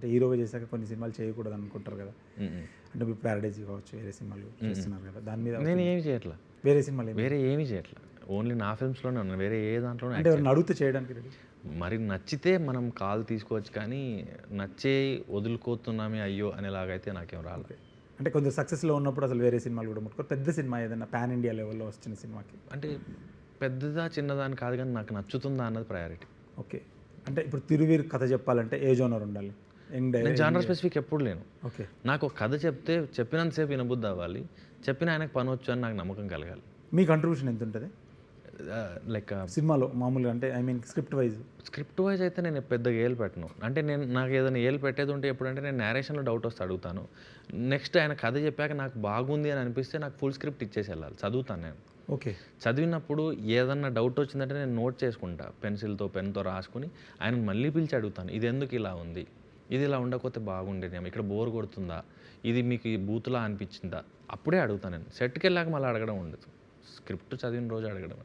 అంటే హీరోగా చేశాక కొన్ని సినిమాలు చేయకూడదు అనుకుంటారు కదా, అంటే ఇప్పుడు ప్యారడైజ్ కావచ్చు, వేరే సినిమాలు చేస్తున్నారు కదా, దాని మీద నేను ఏమి చేయట్లా, వేరే సినిమాలు వేరే ఏమీ చేయట్లా, ఓన్లీ నా ఫిల్మ్స్లోనే ఉన్నాను, వేరే ఏ దాంట్లోనే అంటే ఎవరైనా అడిగితే చేయడానికి రెడీ? మరి నచ్చితే మనం కాల్ తీసుకోవచ్చు, కానీ నచ్చే వదులుకోతున్నామే అయ్యో అనేలాగైతే నాకేం రాలేదు. అంటే కొంచెం సక్సెస్లో ఉన్నప్పుడు అసలు వేరే సినిమాలు కూడా ముట్టుకో, పెద్ద సినిమా ఏదైనా పాన్ ఇండియా లెవెల్లో వచ్చిన సినిమాకి అంటే పెద్దదా చిన్నదా అని కాదు, కానీ నాకు నచ్చుతుందా అన్నది ప్రయారిటీ. ఓకే. అంటే ఇప్పుడు తిరువీర్ కథ చెప్పాలంటే ఏ జోనర్ ఉండాలి? నేను జానర్ స్పెసిఫిక్ ఎప్పుడు లేను. ఓకే. నాకు ఒక కథ చెప్తే చెప్పినంతసేపు వినబుద్ధి అవ్వాలి, చెప్పిన ఆయనకు పని వచ్చు అని నాకు నమ్మకం కలగాలి. మీ కంట్రిబ్యూషన్ ఎంత ఉంటుంది లైక్ సినిమాలో మామూలుగా? అంటే ఐ మీన్ స్క్రిప్ట్ వైజ్ అయితే నేను పెద్దగా ఏలు పెట్టను. అంటే నాకు ఏదైనా ఏలు పెట్టేది ఉంటే ఎప్పుడంటే నేను నేరేషన్లో డౌట్ వస్తే అడుగుతాను. నెక్స్ట్ ఆయన కథ చెప్పాక నాకు బాగుంది అని అనిపిస్తే నాకు ఫుల్ స్క్రిప్ట్ ఇచ్చేసి వెళ్ళాలి, చదువుతాను నేను. ఓకే. చదివినప్పుడు ఏదన్నా డౌట్ వచ్చిందంటే నేను నోట్ చేసుకుంటా, పెన్తో రాసుకుని ఆయన మళ్ళీ పిలిచి అడుగుతాను, ఇది ఎందుకు ఇలా ఉంది, ఇది ఇలా ఉండకపోతే బాగుండేదేమో, ఇక్కడ బోర్ కొడుతుందా, ఇది మీకు ఈ బూతులా అనిపించిందా, అప్పుడే అడుగుతాను నేను. సెట్కి వెళ్ళాక మళ్ళీ అడగడం ఉండదు, స్క్రిప్ట్ చదివిన రోజు అడగడం.